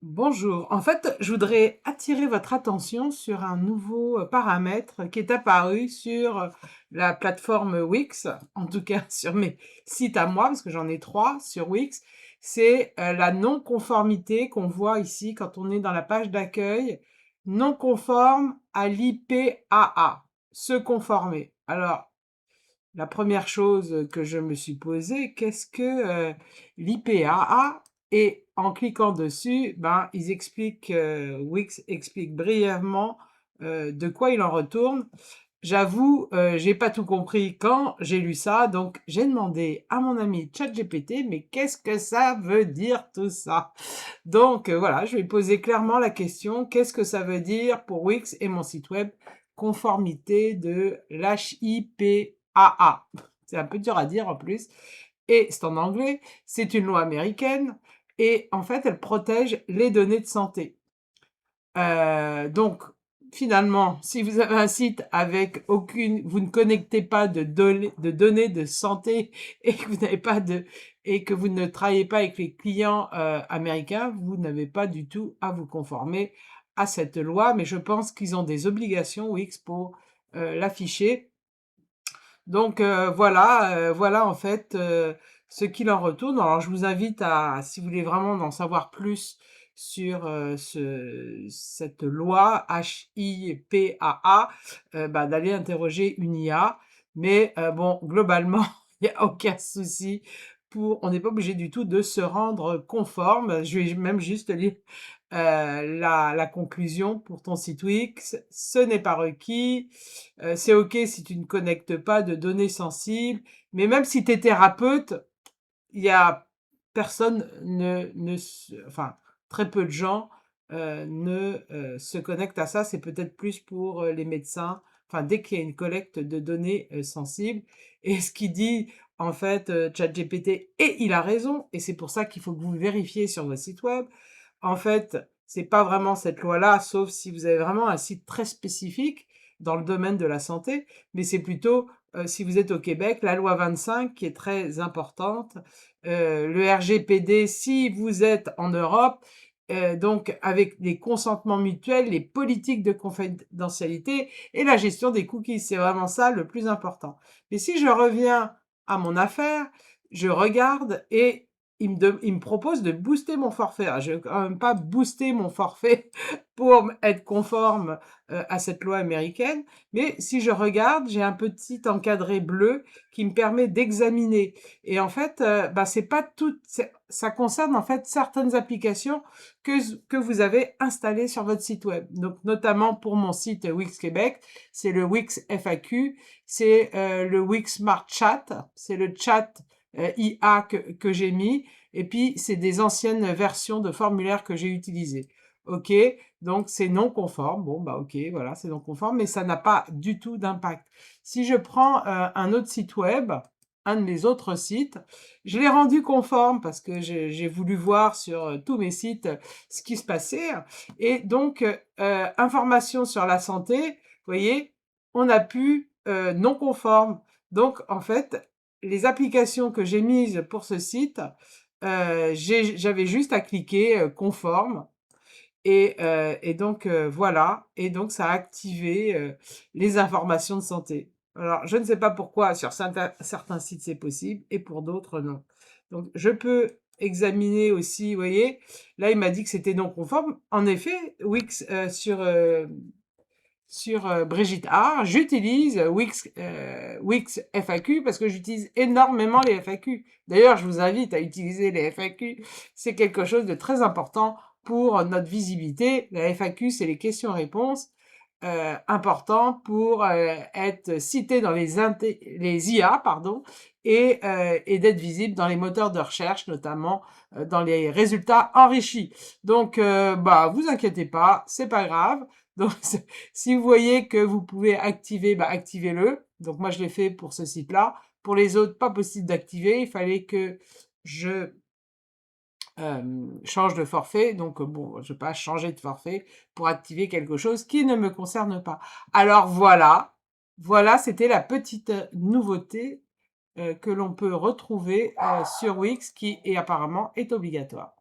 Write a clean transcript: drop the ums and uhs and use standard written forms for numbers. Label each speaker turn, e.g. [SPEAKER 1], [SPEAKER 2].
[SPEAKER 1] Bonjour. En fait, je voudrais attirer votre attention sur un nouveau paramètre qui est apparu sur la plateforme Wix, en tout cas sur mes sites à moi, parce que j'en ai 3 sur Wix. C'est la non-conformité qu'on voit ici quand on est dans la page d'accueil, non conforme à l'IPAA, se conformer. Alors, la première chose que je me suis posée, qu'est-ce que l'IPAA? Et en cliquant dessus, ben, ils expliquent, Wix explique brièvement de quoi il en retourne. J'avoue, j'ai pas tout compris quand j'ai lu ça, donc j'ai demandé à mon ami ChatGPT, mais qu'est-ce que ça veut dire tout ça? Donc voilà, je vais poser clairement la question, qu'est-ce que ça veut dire pour Wix et mon site web? Conformité de l'HIPAA. C'est un peu dur à dire en plus. Et c'est en anglais, c'est une loi américaine et en fait, elle protège les données de santé. Donc finalement, si vous avez un site avec aucune vous ne connectez pas de données de santé et que vous n'avez pas de et que vous ne travaillez pas avec les clients, américains, vous n'avez pas du tout à vous conformer à cette loi, mais je pense qu'ils ont des obligations Wix pour, l'afficher. Donc voilà en fait, ce qu'il en retourne. Alors je vous invite à si vous voulez vraiment en savoir plus sur, cette loi HIPAA, bah, d'aller interroger une IA. Mais bon, globalement, il y a aucun souci pour on n'est pas obligé du tout de se rendre conforme. Je vais même juste lire, la conclusion pour ton site Wix. Ce n'est pas requis. C'est OK si tu ne connectes pas de données sensibles, mais même si tu es thérapeute, il y a personne ne se enfin, très peu de gens, ne, se connectent à ça. C'est peut-être plus pour, les médecins, enfin, dès qu'il y a une collecte de données, sensibles et ce qu'il dit, en fait, ChatGPT et il a raison et c'est pour ça qu'il faut que vous vérifiez sur votre site web. En fait, c'est pas vraiment cette loi-là, sauf si vous avez vraiment un site très spécifique dans le domaine de la santé, mais c'est plutôt, si vous êtes au Québec, la loi 25 qui est très importante, le RGPD si vous êtes en Europe, donc avec les consentements mutuels, les politiques de confidentialité et la gestion des cookies. C'est vraiment ça le plus important. Mais si je reviens à mon affaire, je regarde et il me propose de booster mon forfait. Alors, je vais quand même pas booster mon forfait pour être conforme, à cette loi américaine, mais si je regarde, j'ai un petit encadré bleu qui me permet d'examiner et en fait, bah, c'est pas toutes ça concerne en fait certaines applications que vous avez installées sur votre site web. Donc notamment pour mon site Wix Québec, c'est le Wix FAQ, c'est, le Wix Smart Chat, c'est le chat IA que j'ai mis et puis c'est des anciennes versions de formulaires que j'ai utilisées. OK, donc c'est non conforme. Bon, bah, OK, voilà, c'est non conforme, mais ça n'a pas du tout d'impact. Si je prends, un autre site web, un de mes autres sites, je l'ai rendu conforme parce que j'ai voulu voir sur, tous mes sites, ce qui se passait et donc information sur la santé, vous voyez, on a pu, non conforme. Donc en fait, les applications que j'ai mises pour ce site, j'avais juste à cliquer, conforme et donc voilà et donc ça a activé, les informations de santé. Alors je ne sais pas pourquoi sur certains sites c'est possible et pour d'autres non. Donc je peux examiner aussi, vous voyez? Là il m'a dit que c'était non conforme. En effet, Wix, sur, Brigitte Art, j'utilise Wix FAQ parce que j'utilise énormément les FAQ. D'ailleurs, je vous invite à utiliser les FAQ. C'est quelque chose de très important pour notre visibilité. La FAQ, c'est les questions-réponses, important pour, être cité dans les IA, pardon et d'être visible dans les moteurs de recherche, notamment, dans les résultats enrichis. Donc, bah, vous inquiétez pas, c'est pas grave. Donc si vous voyez que vous pouvez activer, bah, activez-le. Donc moi, je l'ai fait pour ce site-là. Pour les autres, pas possible d'activer. Il fallait que je change de forfait. Donc bon, je vais pas changer de forfait pour activer quelque chose qui ne me concerne pas. Alors voilà, c'était la petite nouveauté que l'on peut retrouver sur Wix qui est apparemment est obligatoire.